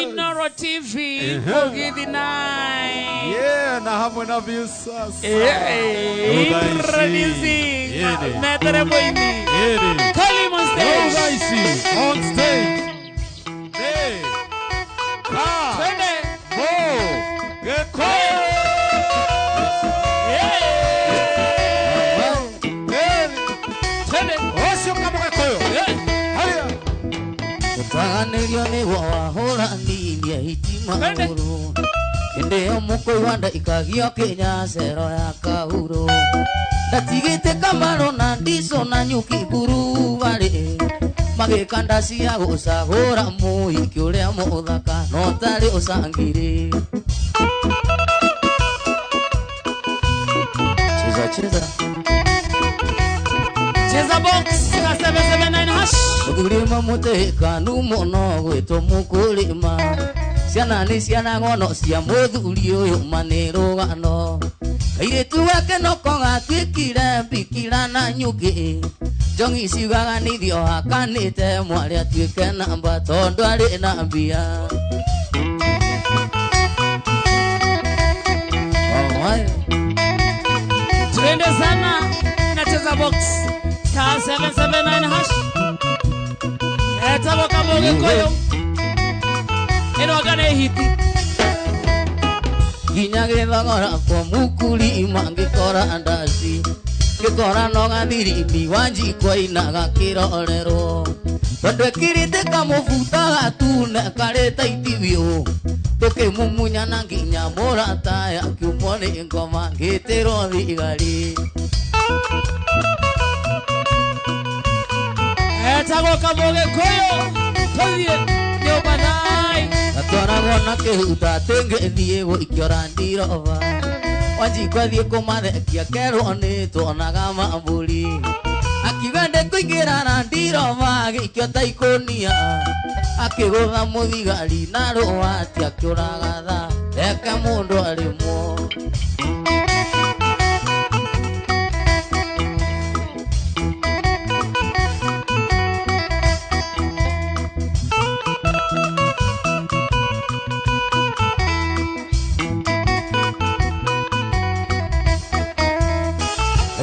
Inoro TV Mugithi 9. Yeah, na hamwe na view sasa. Introducing Metere Boini. Call on stage. On stage. Hey. Twende. Get Ni wahora ni hitima uru Kende omukoi wanda ikagio Kenya sero ya kauro Datigite kamaro na ndiso na nyuki guru wale Magikanda cia gusagura muhiki uria muthaka no tari usangiri Cheza box 779 hash. Ukulima mutekanu muno gwitwo mukulima ciana ni ciana ngono cia muthuri uyu manirugano kairetu wake noko gatwikire mbikira na nyuki jongi ciugaga nithio hakanite mwari atwike namba tondu ari na mbia Twende sana nacheza box 779 hash. Etaboka moge koyo. Eno gane hiti. Ginyage bagora kwa mukulima ngikora andasi. Ngikora no gathiri wanji kwa inaga kirorero. Tondwe kirite kamufuta gatune kareta itibio. Toke mumunya na nginya morata ya kiumone ngoma ngitero thigari. Etaboka moge koyo. Tolie nyoba nai. Atwarago na kihuta tenge thie go ikiora ndirova. Wanji kwa thie kumathekia kero ni tuonaga mamburi. Akigande kuingira na ndirova gikio taikonia. Akigotha muthigari na ruwati akiuraga tha. Eka mundu arimo.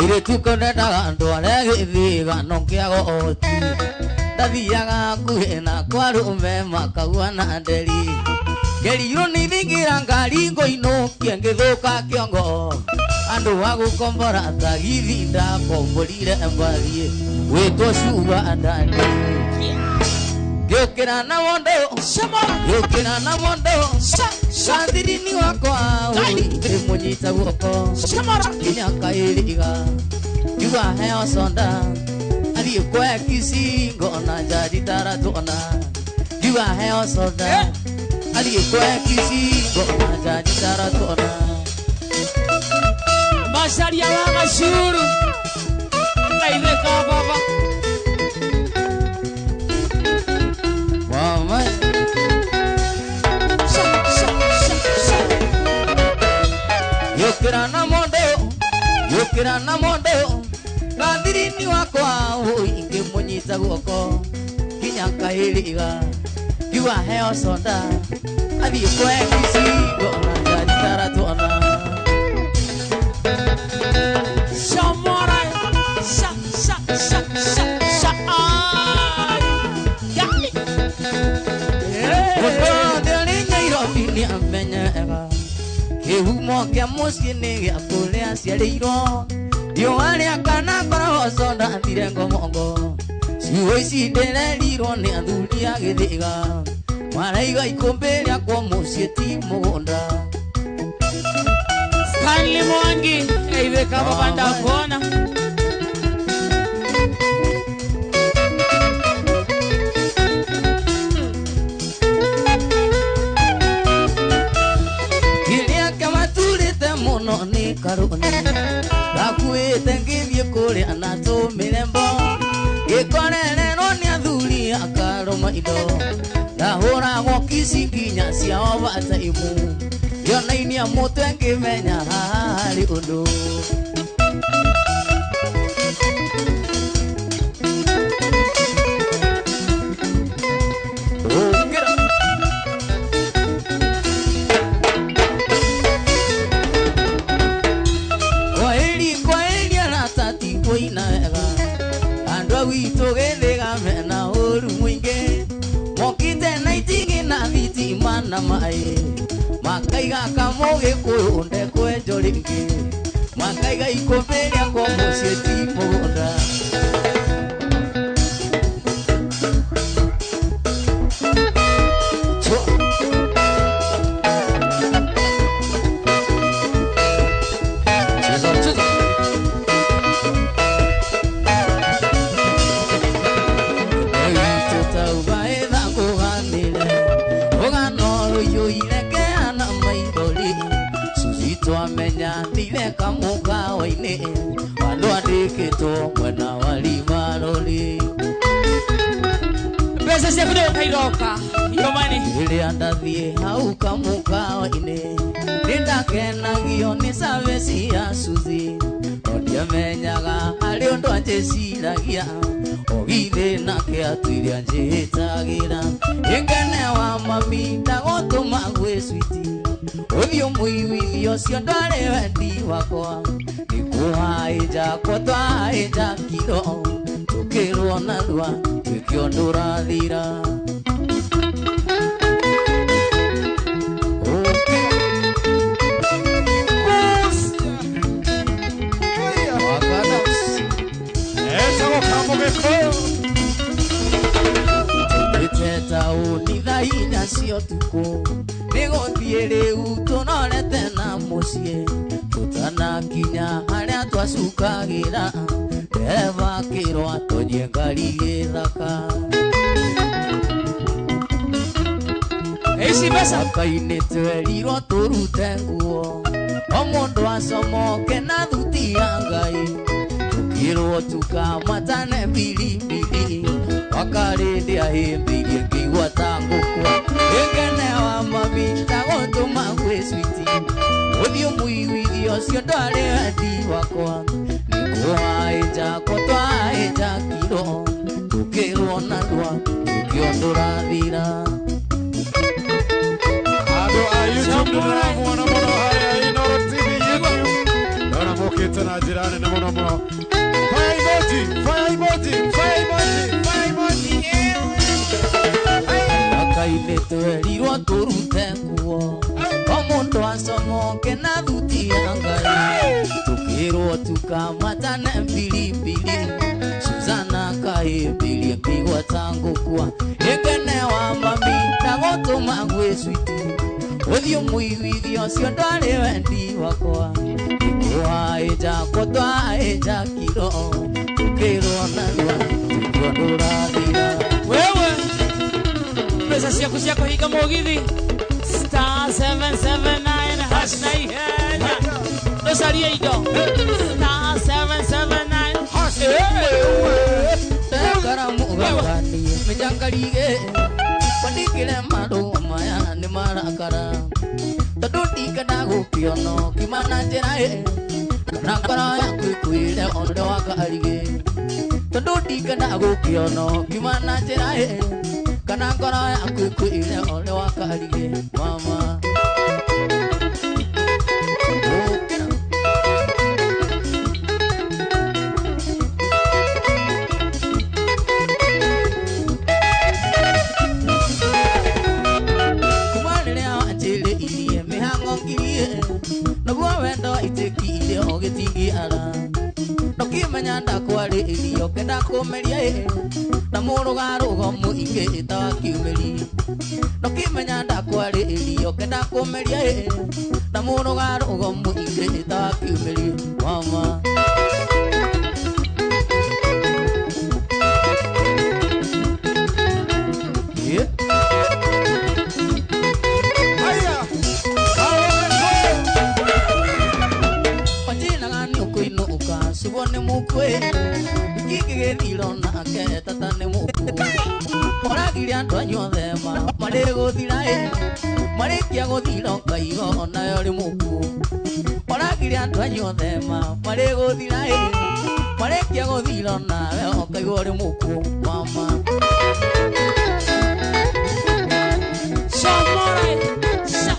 Ire tukone daga ndware githiga no kiago oti Dathiaga kuhena kwa rume makagua na nderi Ngeriyo ni thingira ngari ngoino kiengithuka kiongo Andu wa gukombora tagithi ndakomborire mbathie witwo cuba andani Giukira na mondo Giukira na mondo Shandirini wakwa Munyita guoko Kinya kairiga Yuga heo sonda Adhi kwe kisingo na jadi taratona Yuga heo sonda Adhi kwe kisingo na jadi taratona Masharia wa shuru. Kaideka baba. Mama Yukira na mondo Gandirini wakwa inge munyita guoko Kinya kairiga Yuga heo sonda Adhi kwe kisingo na jadi taratona Shamora. Sha. Yaki. Kihumo kia muskini gia kulia siariro Dio alia kana kora sonda thire ngomongo Siwe sidere liro ni athuria githiga Maraiga ikombe ria kwa musieti mugonda Stanley Mwangi. Kaideka baba ndakona. Ni karuni Gakuite ngithie kuria na tumirembo Gikorere no ni athuri akaroma indo Ndahura gokisi nginya ciao bataimu Yonainia mutwe ngimenya hari undu na mai makaiga kamoge kuunde kwejo ringi makaiga ikoberia kwa moseti mugunda kamuka waine wandu andikitwo mwena wa Limaroli pesa cia kudo kairoka yomani ile andathie hau kamuka waine nindakenagio ni savesi ya Suzi ondiamenyaga ari undu anjeciragia ogithe nake atwiria njitagira ingene wa mami ndagotuma gwe switi Uthio muiwithio cio ndwari wendi wakwa nikuhaija ko twaija kiro tukirwo na ndwa twikio ndurathira Teta unithainya cio tuko nigothie riu tunorete na mucie tutanakinya haria twasukagira ndeva kirwa tonye ngari githaka eci mesa kaine twerirwo turute nguo o mundu acomoke na thuti ya Ngai tukirwo tukamatane bilibili wakarindi ahimbirie ngigwa tangukwa ingene wa mami ndagotuma gwe switi uthio muiwithio cio ndwari wendi wakwa nikuhaija ko twaija kiro tukirwo na ndwa tukio ndurathira Ado YouTube ndiramuona muno haria Inooro TV YouTube ndona mukite na jirani na muno muno fire emoji kaine twerirwo turute nguo o mundu acomoke na thuti ya Ngai tukirwo tukamatane bilibili Suzana kahimbirie ngigwa tangukwa ingene wa mami ndagotuma gwe switi uthio muiwithio cio ndwari wendi wakwa nikuhaija ko twaija kiro tukirwo na ndwa tukio ndurathira wewe pesa cia kuhiga mugithi star 779 hash na ihenya dosaria ido star 779 hash karamu gani menyangarige pandikire maru maya ni marakara tadoti kada gukiono kimana njera na kara ya kwikuire onde wakarige tadoti kada gukiono kimana njera kana kara ya kwikuire onde wakarige mama itekire ogitigi ara nokimenya ndakwari irio kenda kumeria na murugarugo muinge itawa kiumeri nokimenya ndakwari irio kenda kumeria na murugarugo muinge itawa kiumeri mama Subone mukwe kikige dilona ke tatane muku oragiria twanyo thema marego thirae marekia gothiro kaigo na yori muku oragiria twanyo thema marego thirae marekia gothiro na we kaigo ri muku mama somore sa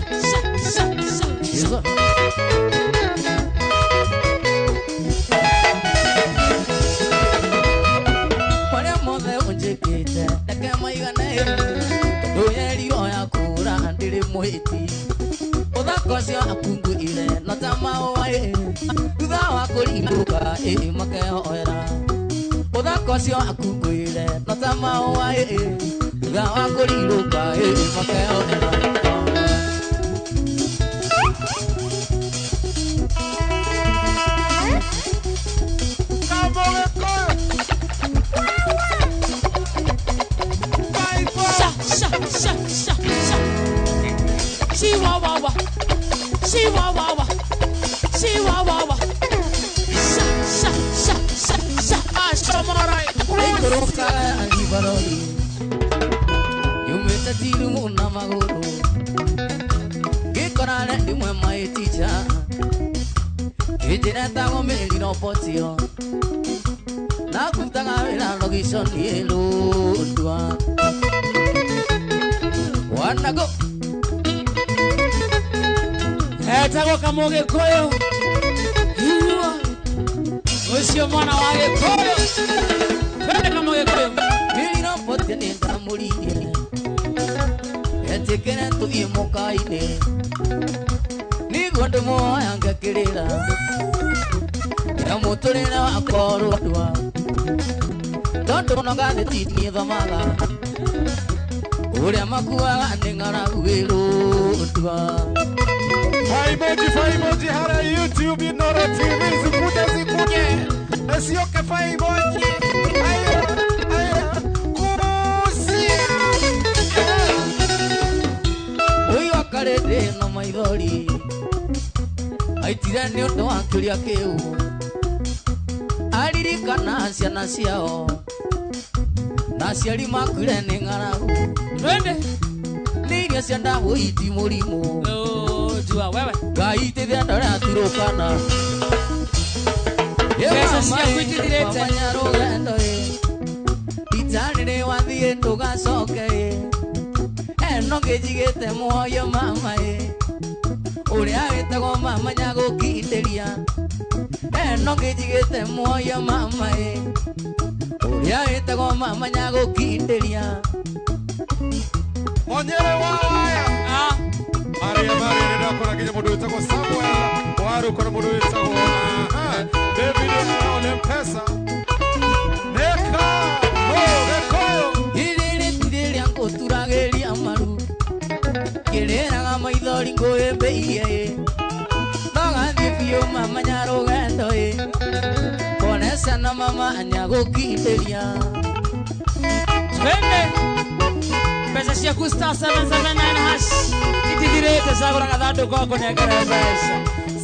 ndiri mwiti Udakocio akunguire no tamaoe Thutha wa kũrirũka makehoera Udakocio akunguire no tamaoe Thutha wa kũrirũka makehoera Chihuahua, Chihuahua, Chihuahua, sha sha sha sha sha, ashomorai. Ikoroka alibaroli, yumeta tirumu na maguru. Gikorane dimwe maiticha, ijineta ngomeli no potio. Na kutanga vela location yelo dua. Wanna go. Etago kamoge koyo. Hiwa. Osio mwana wa Gikoyo. Pende kamoge koyo. Mili no pote nenda mulie. Etekene tu imokaine. Ni gonde mo yanga kirira. Ya motorena akoro dua. Don't no gade titi dhamaga. Ule makuwa ningara uwelo dua. Faiboji, hara YouTube, Inoro TV, zikuje. Esioke Faiboji. Aya, kusia. Oi wakarete no maithori. Aitira ni undu wa kiria kiu. Aririkana ciana ciao. Na ciari makwire ni ng'aragu. Twende. Ni iria cia ndagũiti mũrimũ. Dua wewe. Ngai teithia ndora turũkana. Pesa cia gwĩtithirĩte. Manya rũgendo itanĩrĩ wathiĩ ndũgacoke. Eno ngĩnjigĩte muoyo mama ũrĩa wĩtagwo mama nyagũkindĩria. Eno ngĩnjigĩte muoyo mama ũrĩa wĩtagwo mama nyagũkindĩria. Monyere waya. Maria nenda kora kije mundu wetagwo Samuel. Waru kora mundu wetagwo David na Mpesa. Neka Gikoyo. Irĩrĩ tirĩrĩa ngũturagĩria maru. Kĩrĩraga maithori ngũĩmbĩirie. Nogathiĩ biũ mama nyarũgendo Konesa na mama nyagũkindĩria. Twende. Pesa cia kusta 779 hash. Itithirĩte cagũra gathandũkũ gako nengera mbeca.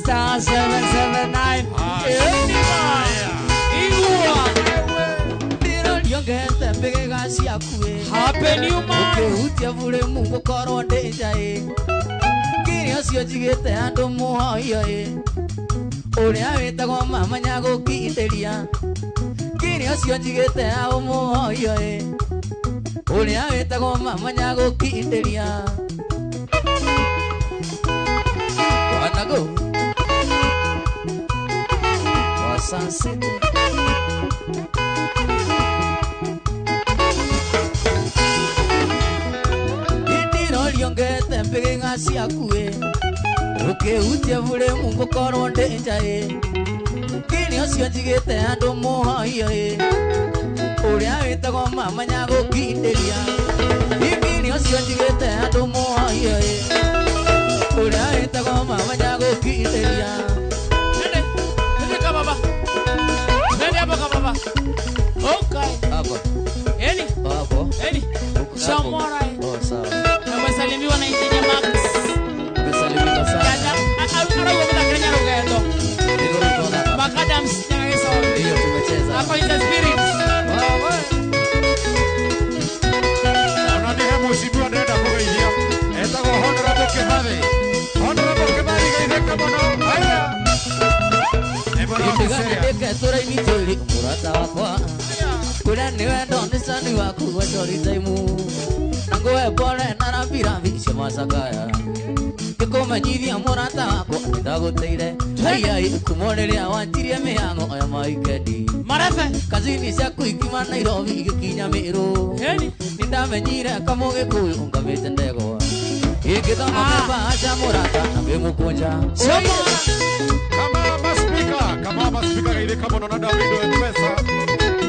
Star 779. Igua. Ndĩrorio ngete mbĩgĩga ciaku Happy New Month. Ũkĩhutia bũrĩ mũgũkorwo ndĩnja Kĩrĩa ũcio njigĩte andũ mũhoyo Ũrĩa wĩtagwo mama nyagũkindĩria. Kĩrĩa ũcio njigĩte andũ mũhoyo Ũrĩa wĩtagwo mama nyagũkindĩria. Wanna go? Sunset. Ndĩrorio ngete mbĩgĩga ciaku Ũkĩhutia bũrĩ mũgũkorwo ndĩnja Kĩrĩa ũcio njigĩte andũ mũhoyo Ũrĩa wĩtagwo mama nyagũkindĩria. Kĩrĩa ũcio njigĩte andũ mũhoyo Ũrĩa wĩtagwo mama nyagũkindĩria. Nende baba. Nende hapa baba. Okay. Hapo. Eni. Hapo. Eni. Shamora. Oh, sawa. Umesalimiwa na Injinia Max. Umesalimiwa sana. Ana uoga Kenya rugendo. Macadams nyang'esa. Ndio tumecheza. Hapa in the spirit. Wewe. Ananihe mheshimiwa nenda kugeithia. Etagwo Honorable Kimathi. Honorable Kimathi geithĩka mũno. Haya. Ndĩke tũraini twĩrĩ mũrata wakwa. Kũrĩa nĩ wendo nĩ cani waku wa story time. Na ngũhe pole na rambirambi cia macakaya. Ngĩkũmenyithia mũrata wakwa nĩ ndagũteire. Haiya kuma rĩrĩa wanjirie mĩhang'o ya maikendi. Marefe. Kazini ciaku ikima Nairobi igĩkinya Mĩrũ. Eni. Nĩ ndamenyire kamũgĩkũyũ ngamĩte ndegwa. Nikita mabeba acha murata Nagemukunja Kama maspika ile kama unaona Davido M-Pesa.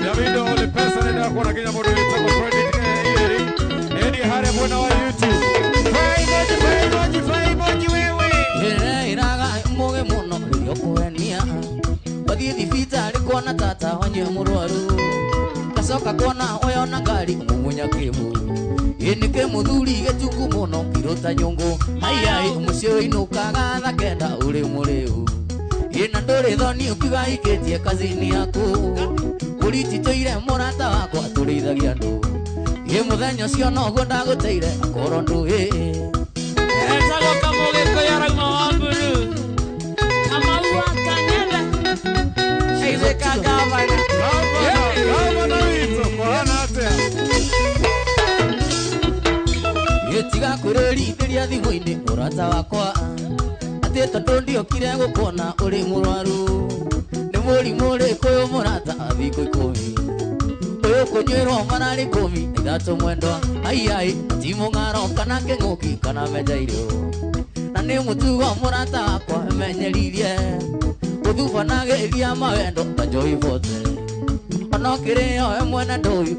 Davido M-Pesa nenda kuona kenya modo yetu kwa credit ile. Edi hare mwana wa YouTube. Fai emoji wewe. Iraga muge muno yokuenia. Bathi thibita rikona tata wanye murwaru. Kasoka kona oyona ngari mumunya kimu. Inike muthuri getungu muno kirota nyongo. Ai mucio inukaga thakenda uri muriu. Ina ndore thoni ukiga iketie kazini yaku. Uriti toire murata wakwa turithagia andu. Ye muthenya cio no gwenda guteire akoro ndu Etago kamoge koyara mawamburu. Amaua kanele. Shize kagavana. Gavana wito kwa nate. Yetiga kureri ndiria thimu-ini murata wakwa. Ati tondu ndiokire gukona uri murwaru. Ni murimu riku uyu murata thikũ 10. Uyu kunyuirwo marari 10 ithatu mwendwa. Ai ti mung'aro kana kĩng'ũki kana menja irio. Na nĩ mũtugo murata wakwa menyeririe. Gũthubanageria mawendo ta Joy Vote. Ona ũkĩrĩo we mwene ndũyu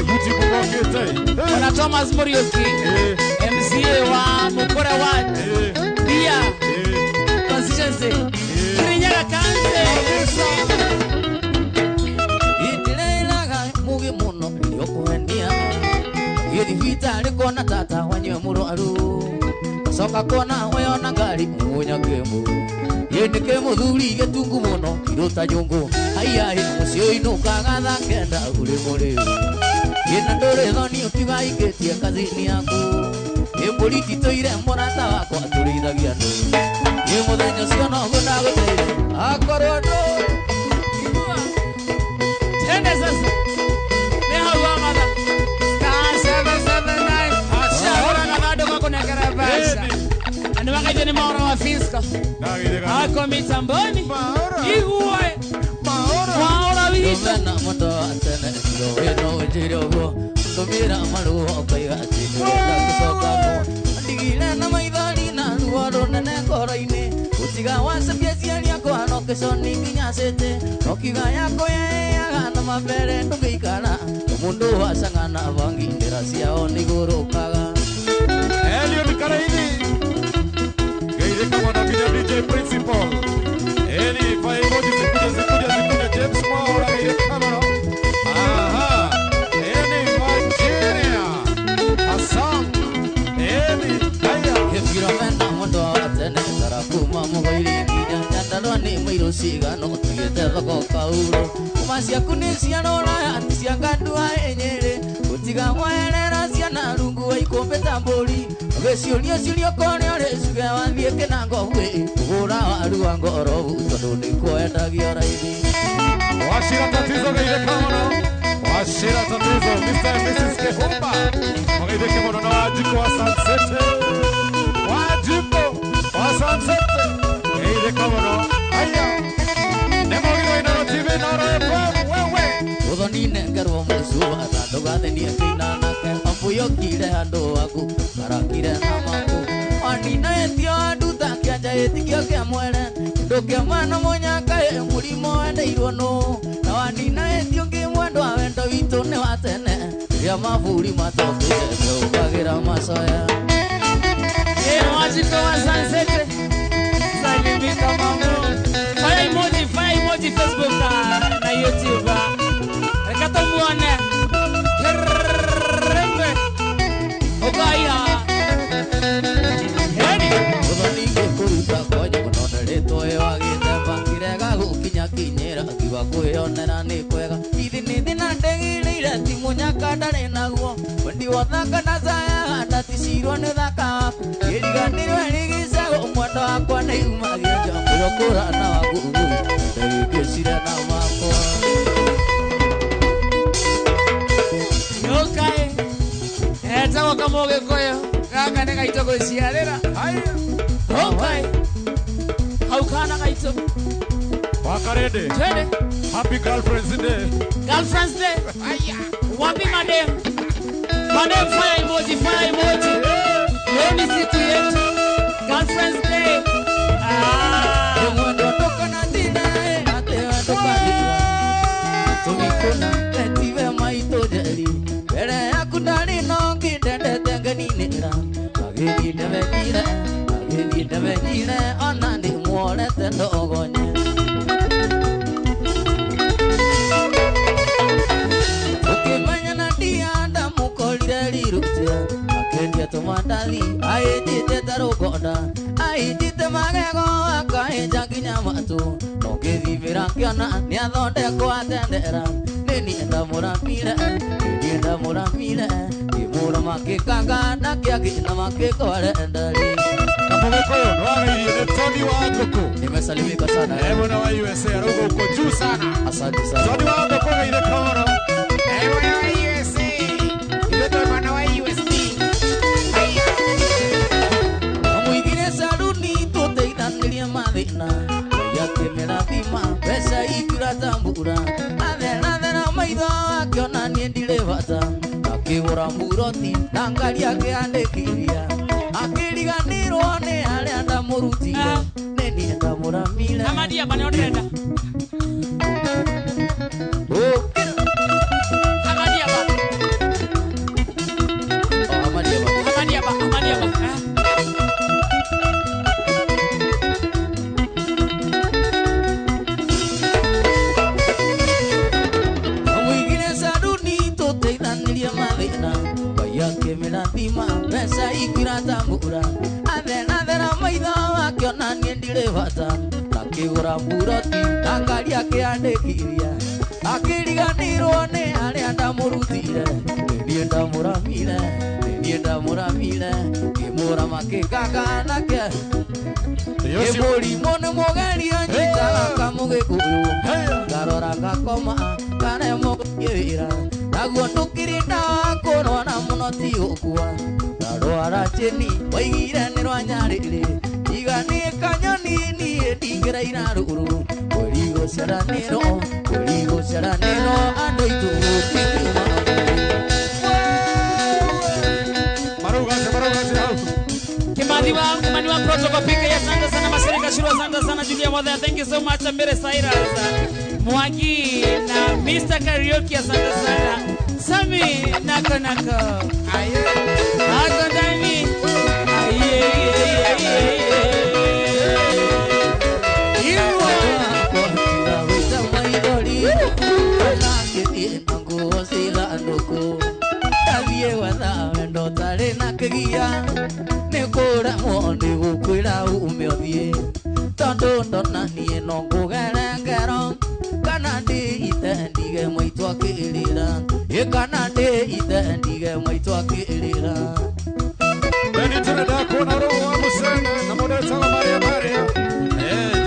YouTube mwakete. Wana Thomas Muriuki MCA wa Mukore Ward Bia Constituency Kirinyaga Kanze Itiraga muge muno yokuenia. Yethibita rikona tata wanywe murwaru. Soka kona oyona ngari mumunya kimu. Yenike muthuri getungu muno kirota nyongo. Ai mucio inukaga thakenda uri muriu. Ina ndore thoni ukiga iketie kazini yaku. Emboliti toire murata wakwa turithagia andu. Ye muthenya cio no gwenda guteire akorwo ndu. Tende sasa Nehawa mada Ka 779 Shahura na vado kwa kunekera basha Anu wakaje ni maora wa fiska Ako mitamboni Iguwe Maora wito Na moto atene ino jirogo. Tumira maruo kaiga tikuenda kusoka mo. Ndigire na maithori na ruoro nene ngoro-ini. Utiga wacabia ciari yakwa no kiconi nginyacite. Nokiga yako yeaga na mambere ndũgĩikara. Mũndũ wacang'ana bangi njĩra ciao nĩigũrũkaga. Eliud Karaini. Geire kama na video DJ Principal. Eli fai emoji zikuja James Maura geire kama no. Aha. Eli Nigeria. Hassan. Eli haya. Kĩbiromena mũndũ wa tene tarakuma mũgoiri nginya nyandarũa nĩ mũirũ cigano tũgĩte thoko kauro. Kuma ciaku nĩ ciarora ati cia ngandua enyere. Gũtiga mwerera ciana rungu wa ikũmbĩ ta mbũri. Gĩciũrio kone ũrĩ cuge wathiĩ kĩnango gwĩ. Kũgũra waru wa ngorobu tondũ nĩkwendagio raithi. Washira tatizo geire kama no. Washira tatizo Mr. and Mrs. Kehumba. Geire kama no na wajiko wa Sunset. Wajiko wa Sunset. Geire kama no. Haya. Nemogiro ina TV na FM wewe. Uthoni-inĩ ngerwo mũcuba ta ndũgathenie kĩinanake. Ambũyũkire handũ waku karakire na maku. Waninaĩtio nduta kĩanja ĩtikio kĩa mwere. Ndũkĩama na mũnyaka mũrimũ wendeirwo nũ. Na waninaĩtio ngĩmwendwa wendo witũ nĩ wa tene. Rĩrĩa maburi matokĩte ũkagĩra macoya. Wajiko wa Sunset Salimika mamu Fire emoji Facebook na YouTube Rekata muone Kerembe Ogaya Hedi Uthoni ngĩkũruta kwanyu mũno nĩrĩtwoĩ wagĩte bangirega gũkinya kinyĩra kiuga kwĩyonera nĩ kwega. Ithi nĩ thĩna ndĩgĩrĩire ti mũnyaka ndarĩ naguo. Wendi wothaka na caya ndaticiirwo nĩ thaka. Kĩriganĩro rĩgĩcagwo mwenda wakwa nĩ yumagia nja mũyũkũra na waku ndagĩgĩcire na makwa. Yokai Etago kamoge koyo Gaka nega ito gũciarĩra Yokai Haukana gaito Wakarede. Twende Happy Girlfriends Day. Girlfriends Day Wapi madem Mane fire emoji, fire emoji. Leo ni siku yetu. Girlfriend's Day. Mwendo toka na tina ate toka dira. Tumikuna etiwe maito jeli. Bere akundani no kidende tengeni nira. Agedi devejile onandi muole tendo ogonye. Ukimanya na dianda mukolire lirutia. Akendia tomatali aijite tarugoda. Aijite magego akaenja kinyamatu. Nogethivira kiona niathondekwo atendera. Nini enda muramire. Kimura makikanga na kiagina makikore endali. Kamugikoyo nwagairie ni Tony wa Ngũkũ. Nimesalimika sana. Mwana wa USA arugo uko juu sana. Asante sana. Tony wa Ngũkũ gaire kono. Mwana wa USA. Ndio mwana wa USA. Amuigire saluni tuteithanirie mathina. Yake merathima pesa ikura tambura. Athera maitho akiona nie ndire bata. Akigura muroti na ngari yake andikiria. Akiriganirwo ni aria ndamurutire. Nini ndamuramire. Amadia bana odrenda. Amadia ba. Amadia ba. Amuigire saluni tuteithanirie mathina. Yake merathima pesa ikira tambura. Athera maitho akiona nie ndire bata. Akigura muroti na ngari yake andikiria. Akiriganirwo ni aria ndamurutire. Niĩ ndamuramire. Kimura makikanga nake. Kimuri mone mogeria nyitaga kamugikuyu. Ngarora ngakoma kane mugirira. Naguo ndukirinda kurona muno ti gukua. Ndarwara cheni waigire ni rwanyarire. Igani kanyoni niĩ ndingĩraira rũrũ. Kũrigo caranĩro andũ aitũ gũtikiuma. Kimani wa protocol pika ya asante sana Masirika Shiro, asante sana Julia Mother, thank you so much Ambere Cyrus, Mwagi na Mr. Karaoke, asante sana Sami nako aye ako ndani Nikura mwoni gukwira umiothie tondu ndonanie no ngugere ngero kana ndiite ndige mwitu akirira kana ndiite ndige mwitu akirira Beni tunada kuona roho wa Musena na modeta wa Maria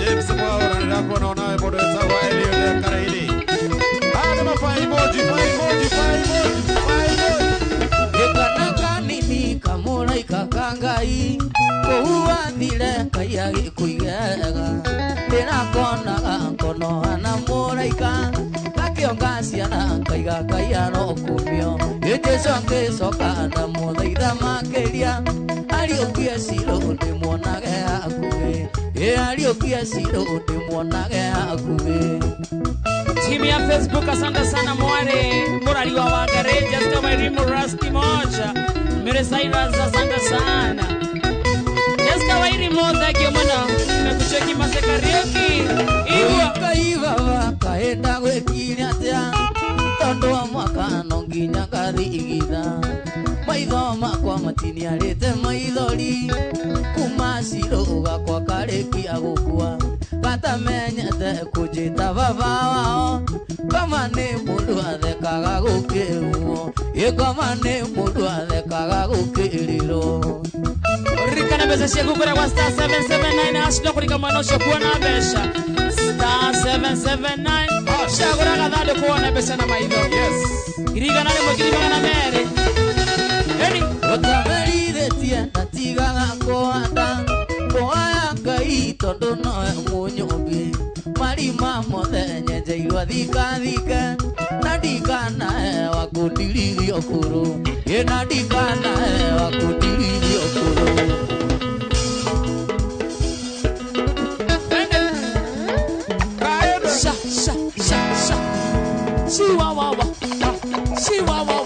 James Mwaura nida kuona unawe modeta wa Elio ya Karaili Hada mafa emoji Yekanaka nini kamuraika kangai Kuhua thile kaya gikuigega Ndirakonaga nkono hana muraika Kakiongasia na kaiga kaya no kumio Yejesoka na muthaitha makiria Ariukia siro ndimuonage hakuhi Ariukia siro ndimuonage hakuhi Timu ya Facebook asante sana Mware Murali wa Wagare Jessica Wairimu Rasti moja Mere Cyrus asante sana Jessica Wairimu thank you mwana Nimekucheki Mase Karaoke Kaiva wakaenda gwekinya atia Tondu wa mwaka no nginya ngathigitha Maitho makwa matiniarite maithori Kuma ciro gakwa karikia gukua Gatamenyete kujita baba wao Kama ni mundu athekaga gukirwo Kama ni mundu athekaga gukiriro Rika na besa cia kugura kwa star 779 Ashno kurika mwana ucio kuona besha Star 779 Shagura gathado kuona besha na maitho Yes Iriga nale mwekiri magana mere Eni Utamerithĩtie ndatigaga kũhanda Kũhaya Ngai tondũ nowe mũnyũmbi Marima mothe nyenjeirwo thikathike Na Yenadikana wakudili okuru. Yenadikana wakudili okuru. Sha sha sha sha. Chihuahua. Chihuahua.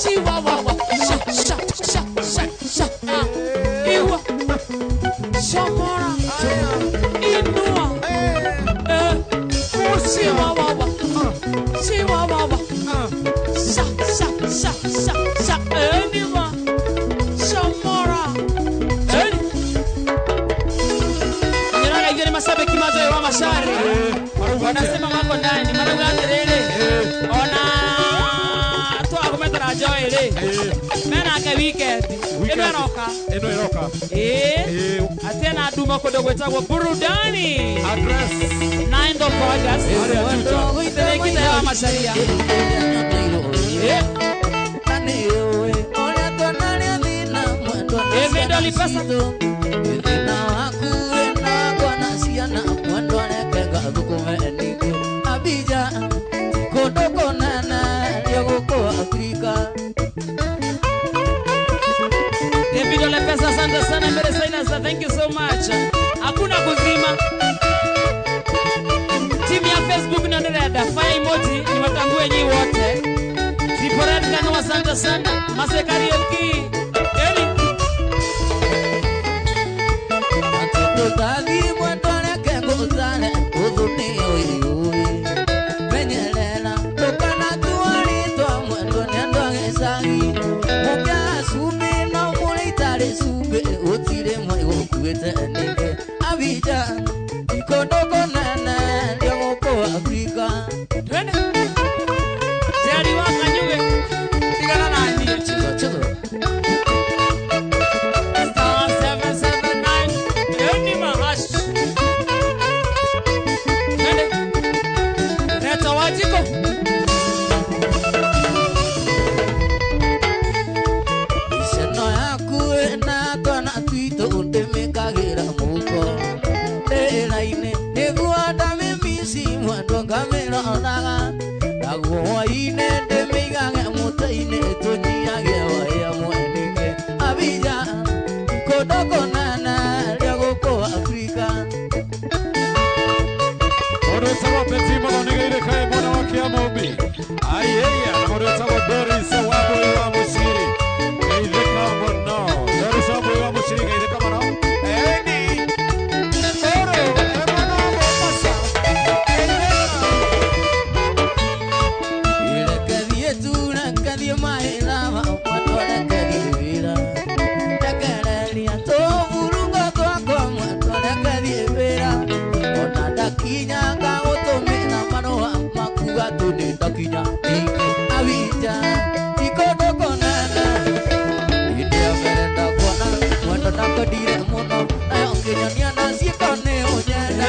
Chihuahua. Sha sha sha sha sha. Iwa. Shamora. Inua. Chihuahua. Chihuahua. Sha sha sha sha sha. Anima. Shamora. Nyaraka igere masabe kimazo ya mashari. Wanasema wako ndani mara ngandele. Ona to akometara joile. Mena ka weekend. Emeroka. Atena duma ko dogo tago burudani. Address 9th of August. Kita ya masharia. Video lipasa. Abija kodoko nana yoko Afrika. Video lipasa asante sana mbele sana, thank you so much. Hakuna kuzima. Timu ya Facebook na ndio fire emoji ni watambue nyinyi wote. Sipored kana asante sana. Masekari elki. Tadi mwatone kengozane uzuni oyui Benyelela tokana tuwali twa mwendo nendo ngesagi Mukia subi na umulitari subi utire mwego kuwete nike Abija ikodoko nene liogoko Afrika Twende. Jari waka nyuge. Tigana nani. Chizo Star 779. Yoni mahash. Twende. Leta wajiko. Iseno yaku na kona twito undemekagira muko Elaine neguada memisi mwando ngamera onaga Nagwa ine demigange mutaine tonyage waya mwenike Abija kodoko nana liagoko Afrika Moretago Petimo Nigeire Kai Mwana wa Kiamobi. Ayeya na moretago Doris Wabo wa Mushiri. Gaide kama no. Doris Wabo wa Mushiri gaide kama no. Eni. Oro emano mopasa. Ile kadie tuna kadie mahela watole kadie vira Takalelia to vuruga kwa mwatole kadie vira Ona dakinya ka otomena manoa makuga tuni dakinya Abija ikodoko nana Idea merenda kona mwendo nakadire muno Na onginya niana sikone onyena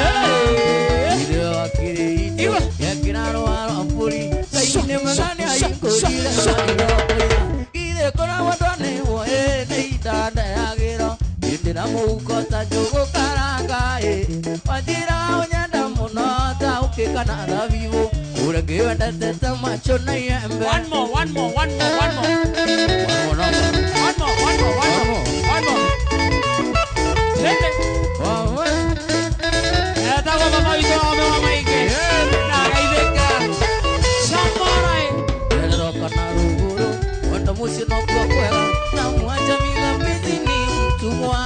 Idea wakire ito Yakiraro ampuri Saine magane ayinkodire Ide kona wadone woe neitanda yagiro Idira muukota jogo karanga Wajira onyenda muno ta ukikana dhabibu Urege wenda teta macho na yembe One more. One more Twende. Leta kwa mama wito wa mama ike. Na gaideka. Shamora. Eroka na ruguru Wanda musi no kwela Na mwaja mila mbizi ni mtumwa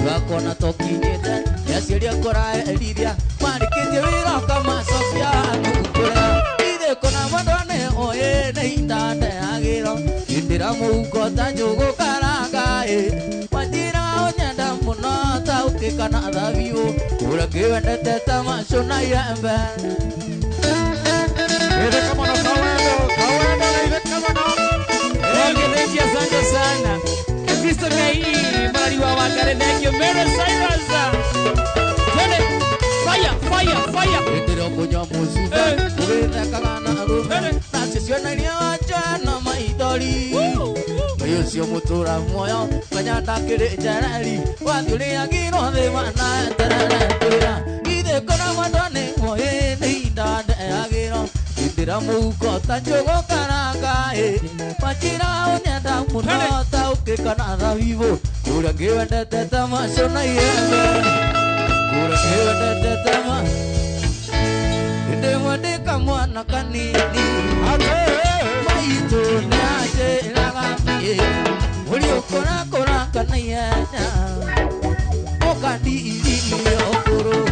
Wakona tokinyete Yasiria kora elidia Marikiti wira kama Sofia Nukukura Ide kona wadone oye neitande agiro Indira muukota jogo karanga Wajira onyenda muno ta ukikana dhabibu Urege wenda teta macho na yembe Gaide kama no kawendo gaide kama no. Thank you, asante sana. Kristo kai mradi wa wakare, thank you Mary Cyrus. Twende. Fire. Indira kunya musuba Ureta kagana arume Na sisiona ni wajana maidori Mayo sio mutura moyo Kanyanda kiri jarari Watuli ya gino de mana Tarana kura Ide kona madone Moye ni indade agiro Wira muko tanjogo karanga Machira unyenda muno Taukika na dhavivo Kura kiwende tetama Shona yendo Kura kiwende tetama Inde wadika mwana kanini Maito nyaje laga Uri okora kora kanayanya Okandi ilini okoro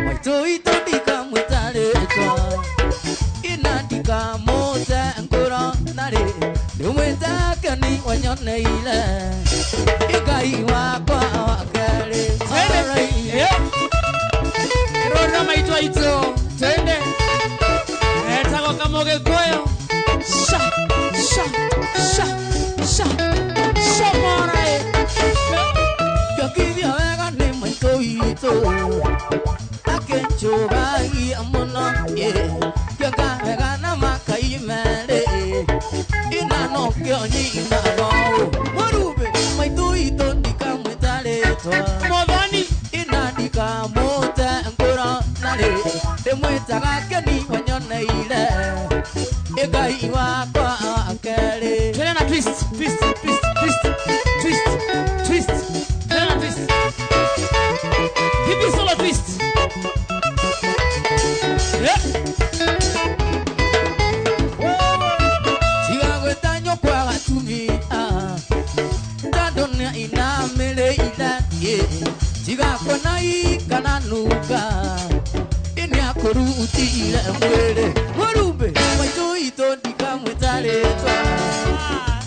Maito ito dika mwitare Inandika mote nkura nare Lumwita kani wanyone ile Ikai wakwa wakare Rona maitwa ito Twende Tako kamoge goyo Sha Morae Yakivya wega ni maito ito Akenchoba amono Yaga wega na makai mele Inano kyonyi inano Marube maito ito ndika mwitaletwa Modoni Inandika mote nkura nare Demwitaga keni wanyone ile Igai wakwa akere Twende na twist Twende na twist Hivi solo twist Sigagweta nyokwa gatumi Tandonia inamele ila Sigakona ikana nuka Inia kuruti ile mwere Marube maito ito ndika mwitaletwa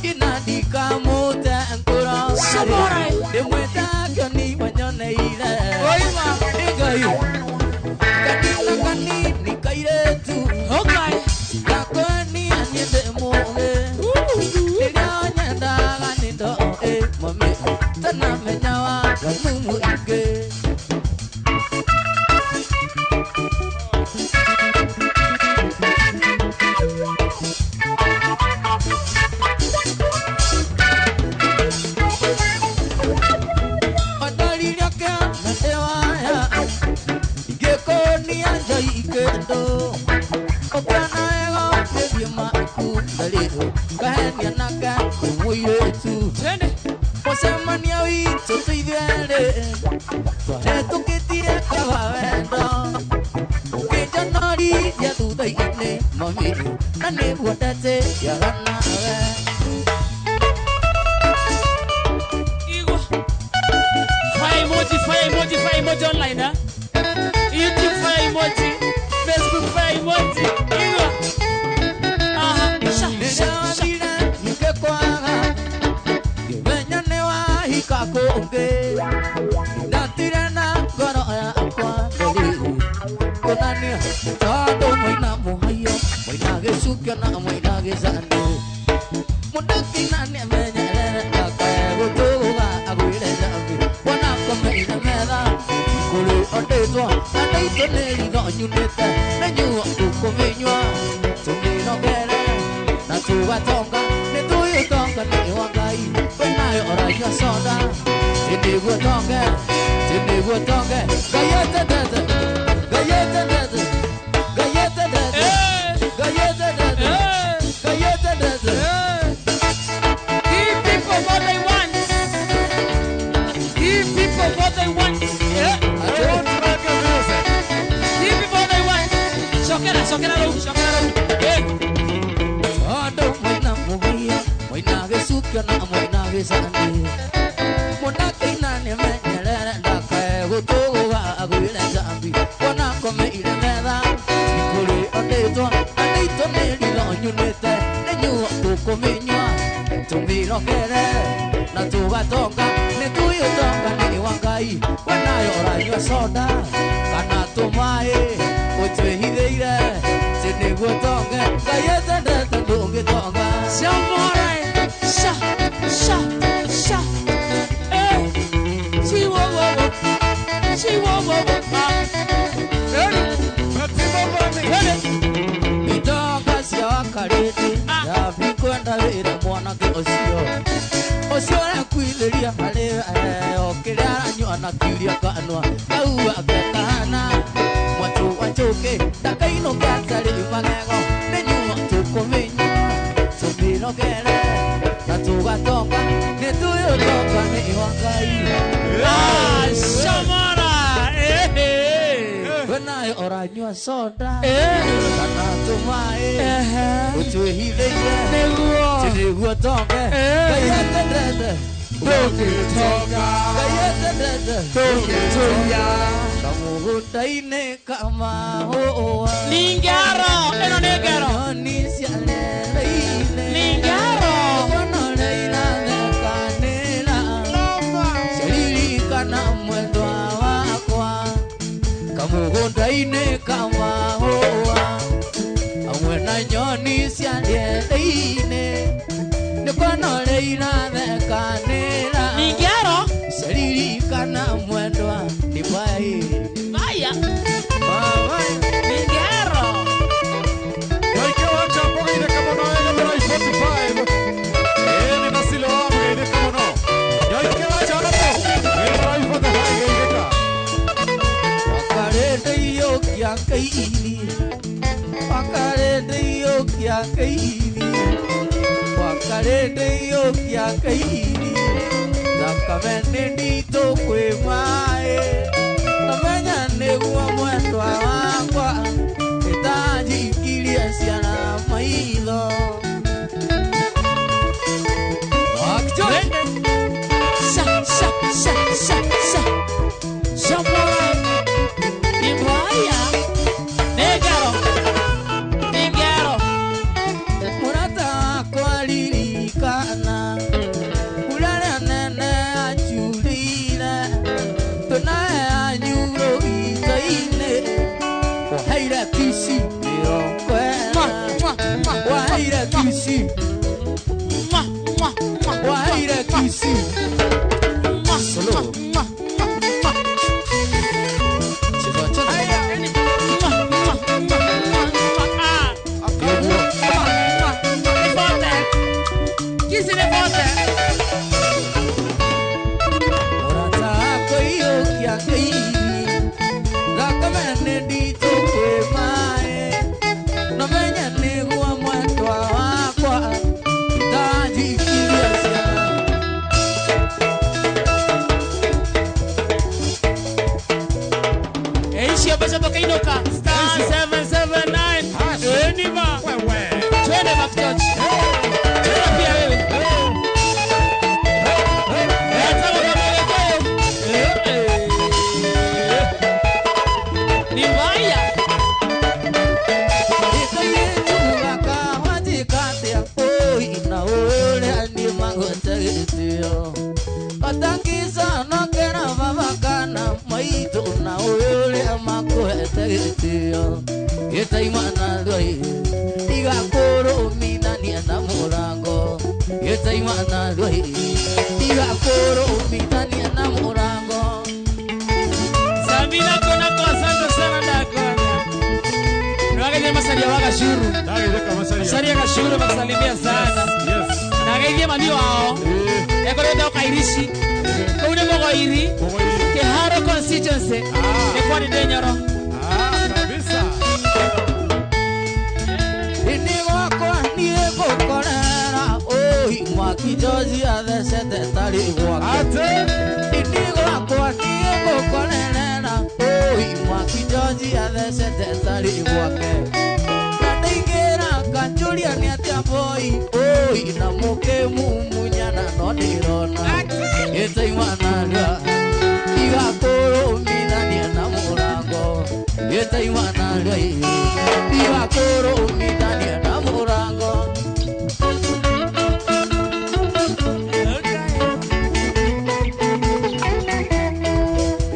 Inandika mote nkura Samurai Demweta kyoni wanyone ile Oima Igai Kanina kanini kairetu Okay Kakoni anyende moge Nilio nyenda ganindo mami Tana menyawa gamumu ike Odaliria kia natewaya Igekoni anja ikendo Okana ego Kebi maku Dalido Kahenia naka Umuiretu Twende Posemania wito tuidhere Tware tukitire kabawendo Ukijanori ya tudaine mami Nani wadate ya ganawe Igwa Fire emoji online YouTube fire emoji Facebook fire emoji Igwa Sha Nishawabile nikekwaga Givenyane wa hikakonge Natire na goro ya akwa Dali Konania Tado moina muhayo Moina gesukya na moina gesane Mundaki na nemenyelele Kakae gutuga agwile jambi Wana komeina meda Kuli ondetwa Andeito nelido nyunete Nenyua kukuminywa Tumino kere Na tuwa tonga Netuyo tonga ni wangai Wenayo orayo soda Tinigwa tonga Gayete dede Gayete dede Gayete dede Gayete dede Gayete dede Give people what they want. Give people what they want. Yeah. Don't make a music. Give people what they want. Shokera low. Yeah. Ado moina muhiya Moina gesukya na moina gesane Mundaki na nemenyelele Ndakae gutuga agwile jambi Wana komeile meda Nikuli ondetwa Andeito nelido nyunete Nenyua kukuminywa Tumiro kere Na tuwa tonga Netuyo tonga ni wangai Wenayo orayo soda Kana tumae Utwehideire Tinigwa tonga Gayete ndete ndungi tonga Samurai. Sha. Chiwo. Mitonga cia wakarete Ya vikwenda wira mwanake ucio Ucio arakuithiria harĩ Okiria aranyua na kiuria kanua Kau agekahana Mwatu choke takaino katari magego nenyuma tukomenya sobino kere tatugatonga netuyotoka ne wangai Shamara wena oranywa soda kana tumai utuhitheire niguo tonge kayetendete Toga Kamugundaine kama hoa Ningaro eno negaro Ningaro Kono leina nekanela Shalirika na mwendo wakwa Kamugundaine kama hoa Awena nyoni sialeine Kono leina nekanela Ningaro Shalirikana mwendwa ni bai Vaya Bye Ningaro Yoike wacha mboga ile kama unaenda bila 45. Ni masilo wangu ile kama no. Yoike wacha hapo. Ile bila 45 ile ka. Wakarede yo kya kaini Wakarede yo kya kaini Wakarede yo kya kaini Zakamene nito kwe mae Namenya negua mwendwa wakwa Itaji kilia siana mailo Wakijone Sha Shamara Ningaya Negaro Ningaro Murata kwa lirikana Kulala nene achulile Tunae anyuro itaine Wahaira kisi Mironkwena Wahaira kisi Wahaira kisi Solo Chico chata Murata kwa iyo kia kaini Rakamene dito kwe mae Namenya negua mwendwa wakwa Itaji kilia siana Eishia basha bakainoka Star 779 Enima Twende back touch Twende pia wewe Tama kamwelekeo Ni mbaya Atangisa nokera babakana maito na ule makuetegitio Gitaimana doi igakoro minani na murango Gitaimana doi igakoro minani na murango Samina kona kwa asante sana ndakona Nwagaje masalia waga shuru Dai ile kama sari. Masalia ka shuru makusalimia sana Yes. Nagaje malio hao Eko leo kairishi Kune mogo iri Kwa hii. Keharo constituency Nekwa ni denyoro Kabisa. Inigwakwa niĩ ngũkorera ũhi mwakijoji athecete tarĩ gwake Ate. Inigwakwa niĩ ngũkorera ũhi mwakijoji athecete tarĩ gwake Na ndaingĩra kanjũria nĩ atĩa boy ũhi na mũkĩmumunyana no ndĩrona Gĩtaimana igakũrũmithania na mũrango Gĩtaimana igakũrũmithania na mũrango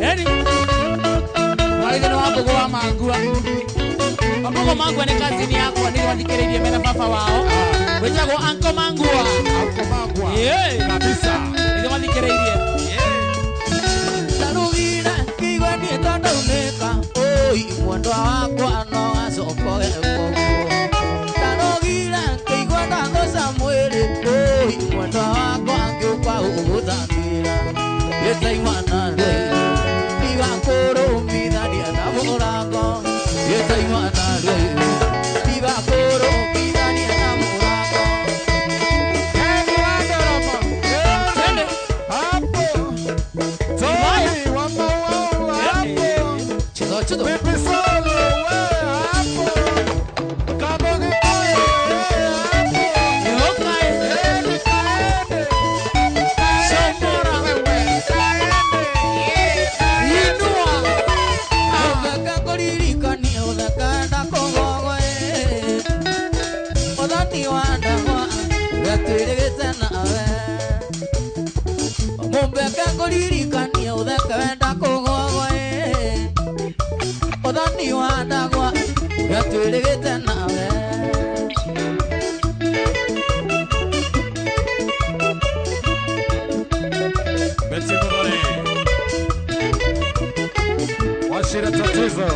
Yani Mwalide na wabugo wa mangua Wabugo mangua ni kazi ni yako Nili wadhikiridie mena papa wao Wejago anko mangua Akomagwa. Yeah Kabisa. Nili wadhikiridie Tarugire kigwa ni tondaunĩka ũi mwendwa wakwa no acokoge koguo Tarugire kĩigua ndagũca mwĩrĩ ũi mwendwa wakwa ngĩũka gũgũthambĩra Gĩtaimana igakũrũmithania na mũrango mumbeke nguririkania utheke wenda kugogwa uthoni wa ndagwa uria twirigite nawe Betsy Mudhoni Washira Tatizo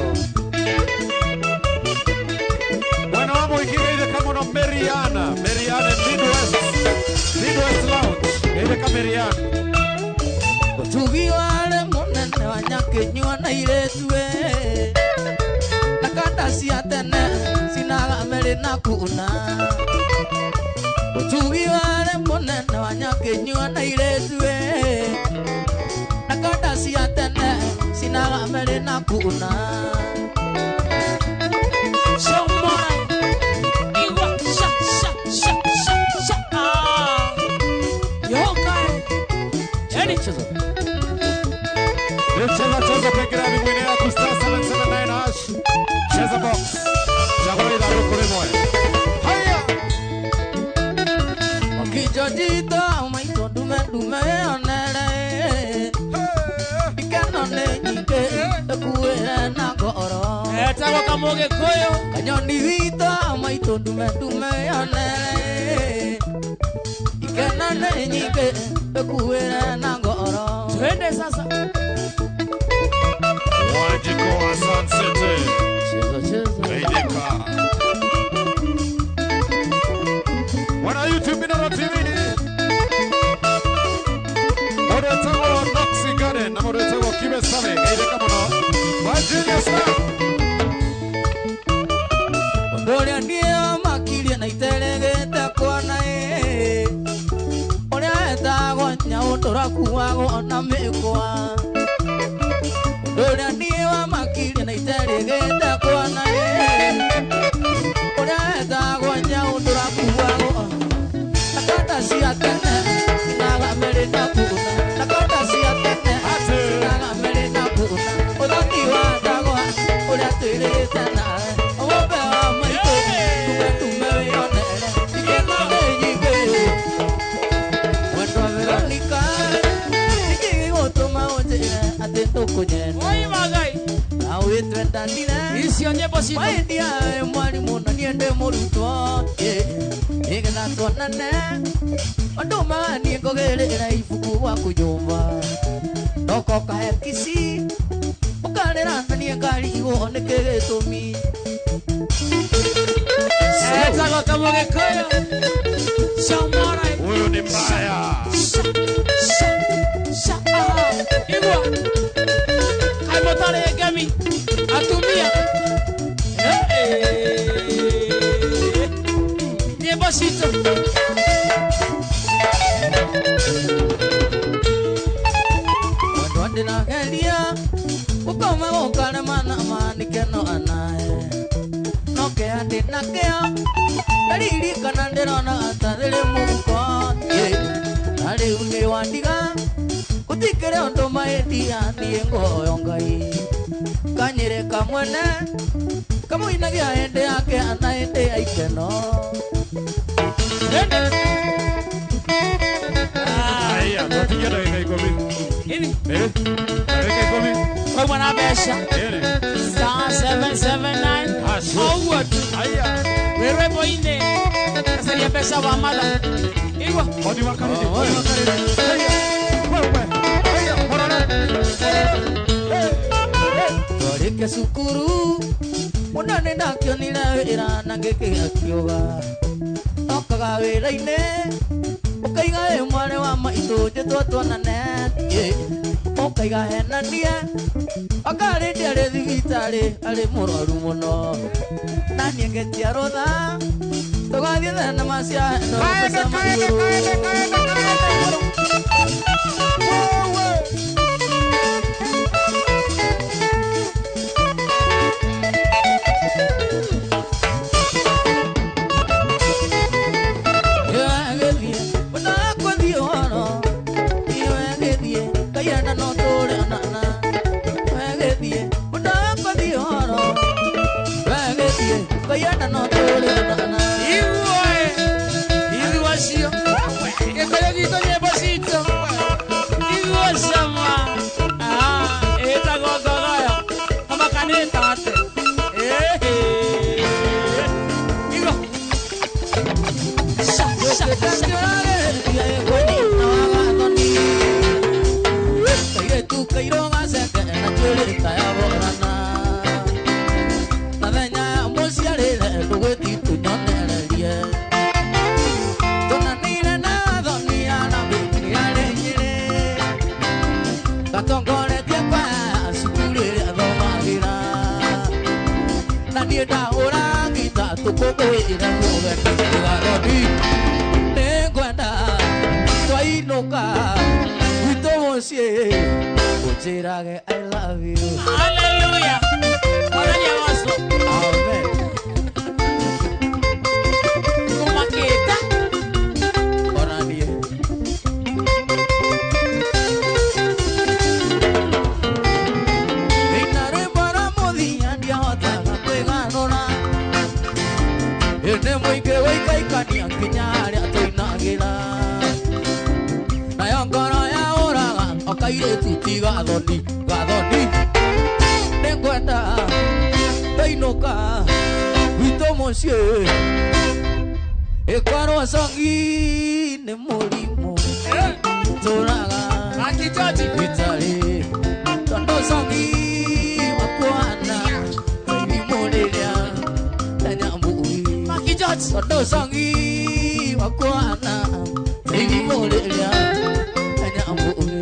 Bwana wangu ikiwa kama na Mariana Midwest Lounge ile kama Mariana Tugi wale munene wa nyakinyua na iretue nakanda cia tene sinaga meri na kuna Tugi wale munene wa nyakinyua na iretue nakanda cia tene sinaga meri na kuna Cheza pekera ni mwine ya kusta 779 hash Cheza box Jagoi da rukule moe Haya Wakijojito maito dume onere Ikano ne nyike Ekuwe na goro Tawa kamoge koyo Kanyoni vita maito dume onere Ikano ne nyike Ekuwe na goro Twende sasa Wajiko wa Sun City Meideka Wana YouTube na TV Modetango wa Noxy Garden na modetango wa Kibe Same Meideka mono Wajini Slam Oria ndio makiria na iteregete kwana Oria etagwo nyautora kuwago na mekwa Oria ndio makiria na iteregete kwana Oria etagwo nyautora kuwago Nakanda cia tene sinaga meri na kuna Nakanda cia tene sinaga meri na kuna Uthoni wa ndagwa uria twirigite nawe Oi magai Awe twendandine Isio nyebo sito Maidia mwalimu na niende murutwo Igana twanane Onduma ni ngogerera ibuku wa kujumba Noko kahe kisi Ukarera ni ngari igo nekegitumi Tawa kamoge koyo Shamorai Huyu ni mbaya Igwa Kaimotare ya gami Atumia Nyebo sito Wando na gelia Ukoma ukare mana manikeno anae Noke andi nakea Dalili kana ndirona atadele muko Nari uni wandiga Kutikere ondo maedia niengo yongai Kanyere kamwene Kamu inagia ende yake anaende aikeno Haya, tukienda ikaikomi Ini ikaikomi Kwa mwana besha Ere Star 779 Hash. Howard Haya Wewe boine Kasari ya besha wa mada Igwa Odi wakaridi Haya Wewe Haya Horana Twarike sukuru Munane nakyo nirawira na ngeke akioga Okaga wira-ine Ukaiga mwane wa maitu jitwa twanane Ukaiga henanie Akarindi ari thibitari ari murwaru muno Nanie ngetia rutha Tugathie thenema cia heno mbeca maguru Igwa Igwa sio Kikoyo gito nyebo sito tukukwira mugeni garodi nengwenda twainoka gwitũ mũciĩ ũnjĩrage I love you. Hallelujah. Orania waso. Amen. Kumaketa. Oranie. Inare bara muthia ndiahotaga kwĩganũra ĩnĩ mũingĩ wĩikaikania nginya harĩa tũinagĩra nayo ngoro yaũraga o kairĩtu ti gathoni gathoni nĩngwenda ndainũka gwitũ mũciĩ ĩkorwo congi nĩ mũrimũ tũraga Akijaji. itarĩ tondũ congi wakuana irimũ rĩrĩa ndanyambui Makijaji. tondũ congi wakuana irimũ rĩrĩa ndanyambui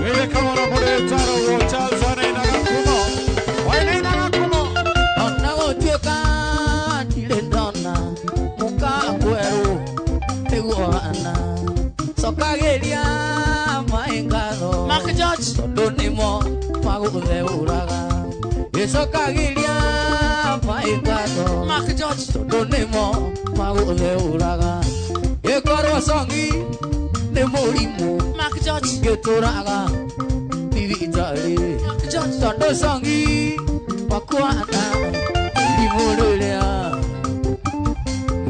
Ile kama na mure taro wo chalza na inaga kumo. Waina inaga kumo. ona gũtuĩka ndirĩ ndona mũka mwerũ nĩguo hana cokagĩria maĩ ngatho Makijaji. tondũ nĩmo magũtheũraga gĩcokagĩria maĩ ngatho Makijaji. tondũ nĩmo magũtheũraga gĩkorwo congi nĩ mũrimũ Makijaji. gĩtũraga thibitarĩ Makijaji. tondũ congi wakuana irimũ rĩrĩa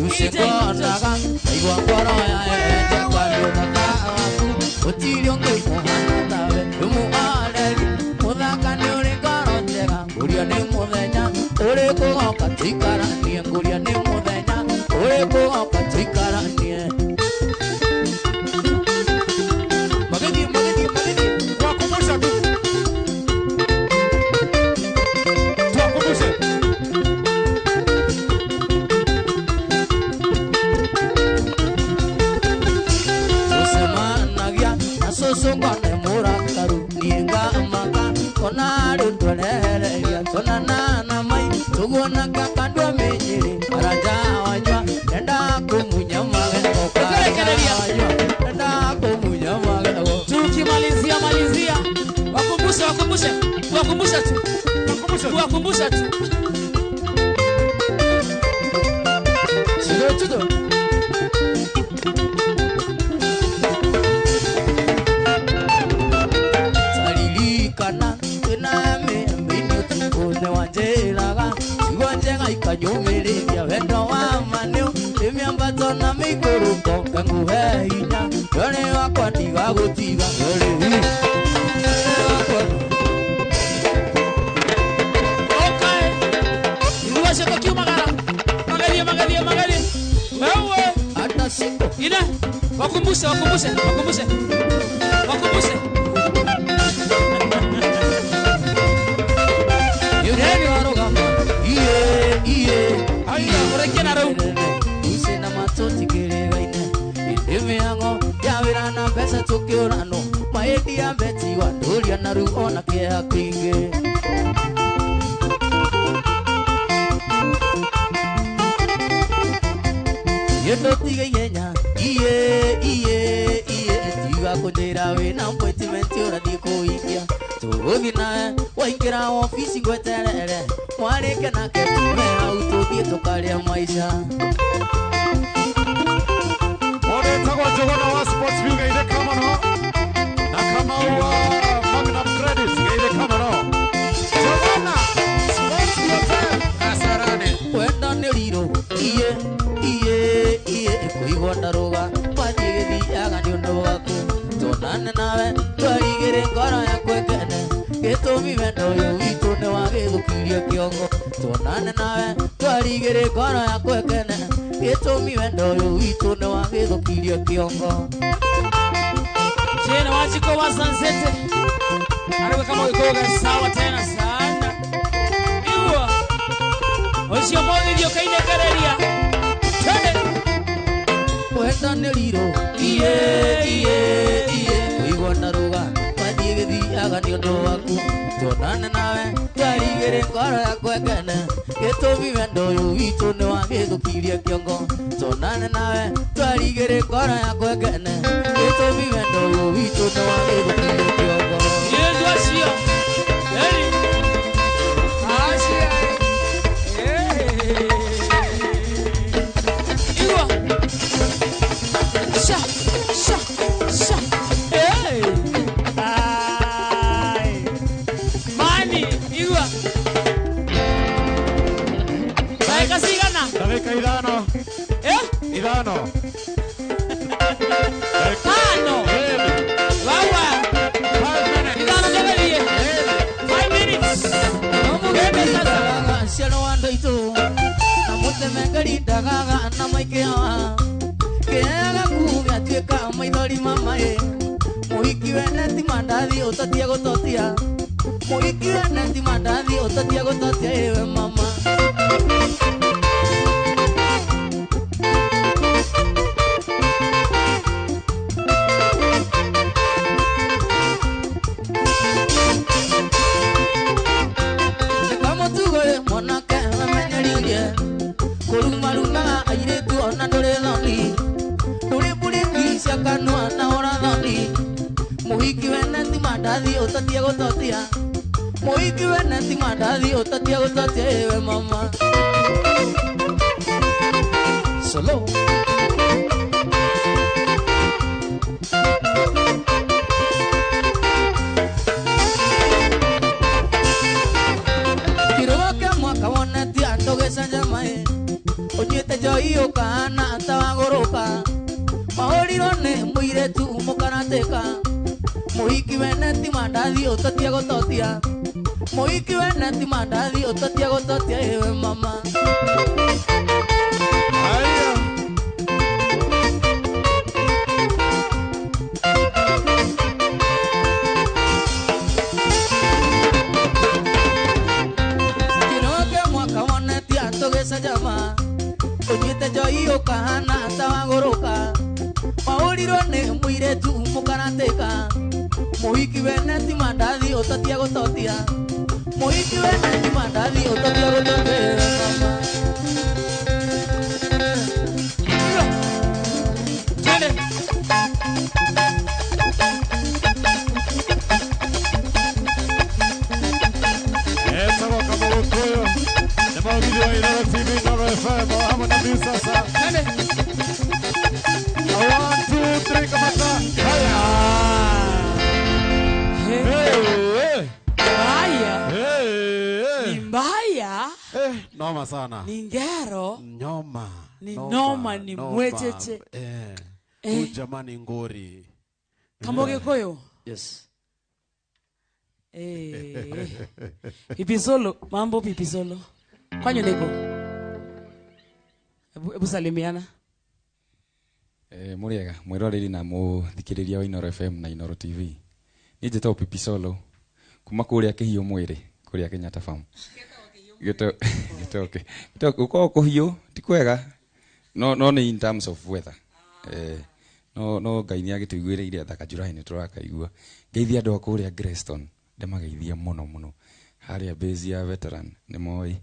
ũcikonaga aigua ngoro yaenje kwari ũthaka waku gũtirĩ ũngĩ mũhana tawe ũmũareri mũthaka nĩ ũrĩ ngoro njega ngũria nĩ mũthenya ũrĩ kũgoka tũikaranie ngũria nĩ mũthenya ũrĩ kũgoka tũikaranie magĩthiĩ magĩthiĩ magĩthiĩ Tuwakumbushe tu. Tuwakumbushe. Tusemanagia na susungone murakaru niengamaka kona rutwerehereria tonana mai tuguonaga kandwa menyere araja wanywa nenda kumunya magego nenda kumunya magego Tukimalizia malizia. Wakumbushe wakumbushe. Wakumbushe tu. Tuwakumbushe. Wakumbushe tu. chido chido saririkana twiname mbini utukune wanjĩraga ciugo njega ikanyũmĩrĩria wendo wa manĩũ ĩmĩambato na mĩikũrũko ngangũhe hinya ndore wakwa ndigagũtiga ndore wakwa Okay. Iruashe kwa kiumagara. Magalie magalie magalie. Wewe. hata siku Ina. Wakumbushe wakumbushe wakumbushe. Wakumbushe. yuneni warũgama iye Aya, mũrekie na rĩu. uce na matoti kĩrĩga-inĩ ĩndĩ mĩhang'o ya wĩra na mbeca tũkĩũranwo maĩndi ya mbeti wandũria na rĩu ona kĩeha kĩingĩ gĩtũtige ihenya iye tiga kũnjĩra wĩna appointment ũrathiĩ kũhingia tũgũthiĩ nawe waingĩra obici ngweterere mwarĩke nake tume hau tũthiĩ tũkarĩa maica Wanetagwa Jogona wa Sports View gaire kama no. Na kama wa Magnum Credit gaire kama no. Jogona Sports View FM Kasarane. kwenda nĩ rirũ iye kũigua ndarũga wathiĩ gĩthiaga nĩ ũndũ waku tonane nawe twarigĩrĩ ngoro yakwa ĩkene gĩtũmi wendo ũyũ witũ nĩ wagĩthũkirie kĩongo tonane nawe twarigĩrĩ ngoro yakwa ĩkene gĩtũmi wendo ũyũ witũ nĩ wagĩthũkirie kĩongo Jena wachiko wa Sunset. Ariwe kama ukoga sawa tena sana. Iwa. Osio moyo ndio kaine kareria. Twende. kwenda nĩ rirũ iye kũigua ndarũga twarigire ngoro ya kwengene gitubi wendo uyu witu ni wagithukirie kiongo tonane nawe twarigire ngoro ya kwengene gitubi wendo uyu witu ni wagithukirie kiongo Yesu acio Dakika idano. Idano. Tano. Wawa. 5 minutes. Idano gabelie. 5 minutes. Nomugebe sasa. Ciano wando itu. Namute mengari dagaga na maikewa. Keaga kuga tuika maithori mamae. Muhiki wene ti mandathi utatia gutotia. Muhiki wene ti mandathi utatia gutotia ewe mama. Muhiki wene ti mandathi utatia gutotia. Muhiki wene ti mandathi utatia gutotia ewe mama. Solo. Kiroke mwaka wone ti andoge sanjamae. Onyete joi ukana atawagoroka. Mahoriro ne muiretu mukarateka. Muhiki wene ti mandathi utatia gutotia. Muhiki wene ti mandathi utatia gutotia ewe mama. Haya. Kiroke mwaka wone ti antogesa jama. Onyete joi ukana atawagoroka. Mahoriro ne muiretu mukarateka. Muhiki wene ti mandathi utatia gutotia. Muhiki wene ti mandathi utatia gutotia mama. Twende. Essa boca mulukuyo. Demo video wa Inoro TV, Inoro FM. Hamo na biu sasa. Twende. 1, 2, 3 kamata. Haya. Mbaya. Ni Hey. mbaya. Noma sana. Ni ngero. Nyoma. Ni noma, ni mwecheche. Huyu jamani ngori. Kamoge koyo. Yes. Pipi Solo, mambo Pipi Solo. Kwanyo niko. Ebu salimiana. Muriega mwiroreri na muthikiriria wa Inoro FM na Inoro TV. Ni njito Pipi Solo kuma kuria kihio mwiri kuria Kenyatta Farm. Gito uko kuhio ti kwega no ni in terms of weather. No Ngai ni agituiguireire thaka July ni turakaigua. Ngeithia andu akuria Greston ndemageithia muno haria base ya veteran ni moi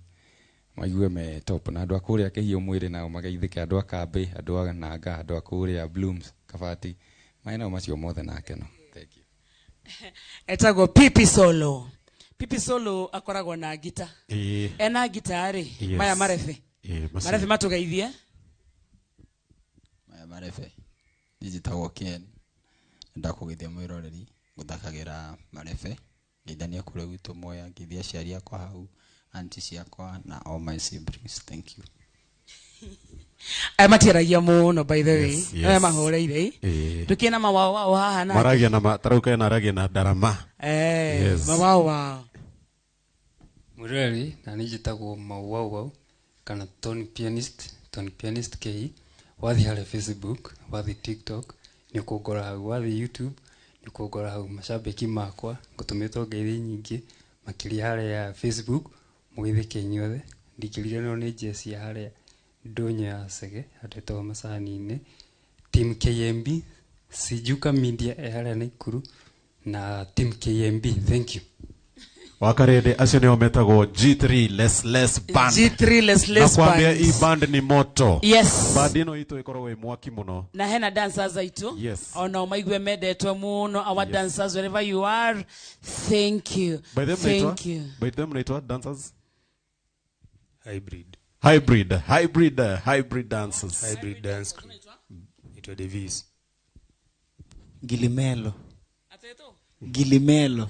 maigue me top na andu akuria kihio mwiri nao mageithike andu akambe andu ananga andu akuria Blooms Kabati maina macio mothe nake no. Thank you. Etago Pipi Solo. Pipi Solo akoragwo na gita. Ena gitari. Yes. Maya marefe. Marefe matugeithie. Maya marefe. Njitagwo Ken. Ndakugithia mwiroreri guthakagira marefe. Ngeithania kure gwitũ moya ngithia aciari akwa hau aunti ciakwa na all my siblings. Thank you. Matiaragia muno by the way. Yes. Mahoreire. Tukina mawao haha na. Maragia na taruka na ragia na darama. Yes. Mawao. Mureri na nijitagwo Mawao kana Tony Pianist K. Wathi hale Facebook, wathi TikTok, nikugora hau, wathi YouTube, nikugora hau mashabiki makwa, ngutumitwo ngeithi nyingi makiria hale ya Facebook, mwithike inyuothe, ndikirire no ni Jesse ya hale Ndonyo ya Sege, atetwo macani-ini, Team KMB, Sijuka Media hale Naikuru na Team KMB. Thank you. Wakarede acio nio metagwo G3 less band. G3 less Nakwambia band. hii band ni moto. Yes. Band ino ito ikorwo wi mwaki muno. Na hena dancers aitu. Yes. Ona maigwe medetwe muno our dancers wherever you are. Thank you. By them Thank you. By them naitwa dancers. Hybrid dancers. Hybrid dance crew. Itwa Davis. Gilimelo. Ateto. Gilimelo.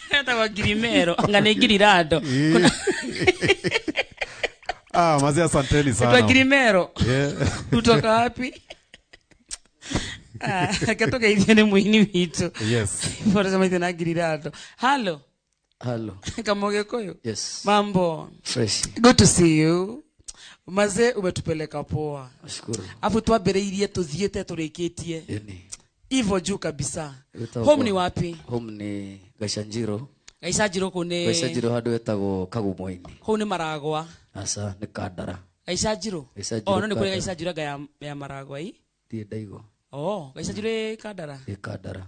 Hata wa Gilimero ngane Girirado. Kuna Mazia asanteni sana. Kwa Gilimero. Yeah. Kutoka wapi? Katoka hivi muini vitu. Yes. Por eso me tena Girirado. Hello. Hello. Kamoge koyo. Yes. Mambo. Fresh. Good to see you. Maze umetupeleka poa. Nashukuru. Afu twabereirie tuthiete turikitie. Yani. Hivyo juu kabisa. Home ni wapi? Home ni Gaishanjiro. Gaishanjiro kune. Gaishanjiro hadu etagwo Kagumo-ini. Home ni Maragwa. Asa ni Kandara. Gaishanjiro. Gaishanjiro. Oh, no ni kule Gaishanjiro ya Maragwa hii. Tie Daigo. Oh, Gaishanjiro Kandara. Kandara.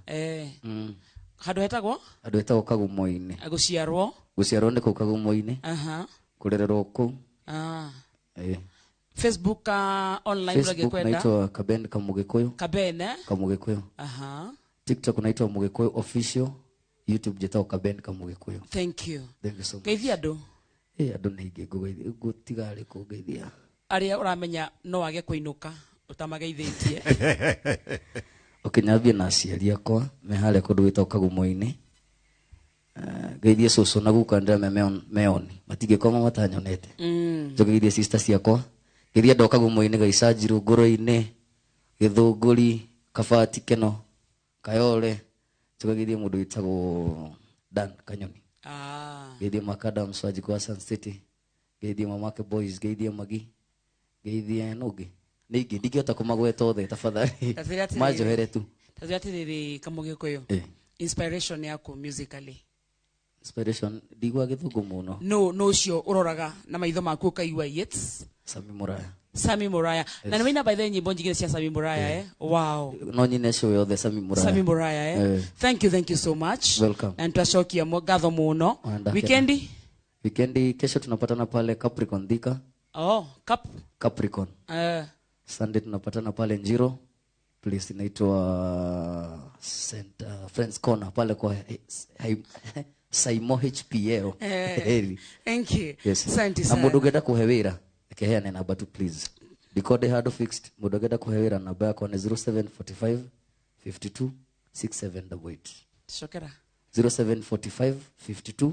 Hadu etagwo? Hadu etagwo Kagumo-ini. Aguciarwo. Guciarwo ni ku Kagumo-ini. Kurererwo ku. Facebook online Facebook naitwa Kaben Kamugikuyu. Kaben Kamugikuyu. TikTok naitwa Mugikuyu official. YouTube jetao Kaben Kamugikuyu. Thank you. Thank you so much. Geithia andu. Andu ni ingi gutigari kugeithia. Aria uramenya no wage kuinuka utamageithitie. Okinyambia na aciari akwa me hale kundu gwitao Kagumo-ini. Geithia cucu na guka ndira meoni matingikoma matanyonete. Njogeithia sister ciakwa. Geithia ndo Kagumo-ini Gaishanjiro Ngoro-ini Githunguri Kabati Keno Kayole. Njogeithia mundu witagwo Dan Kanyoni. Geithia Makada Mswaji kwa Sun City. Geithia mamake boys. Geithia Magi. Geithia Nugi. Nigi ndikiota kumagweta othe tafadhali. Majohere tu. Tazati Kamoge koyo. Inspiration yako musically. Inspiration digwa githungu muno. No cio uroraga na maitho maku kaigua yets. Sami Muraya. Na nina by the nyimbo nyingine cia Sami Muraya Wow. No nyine cio yothe Sami Muraya. Thank you so much. Welcome. And twashokia mogatho muno. Weekendi kesho tunapatana pale Capricorn Thika. Oh, Capricorn. Sunday tunapatana pale Njiro. Place inaitwa Friends Corner pale kwa Saimo HPL. Thank you. Yes. Na mundu genda kuhewira keheane namba tu please. Decode hard fixed. Mundu genda kuhewira namba yako ni 0745 52 6788. Shokera. 0745 52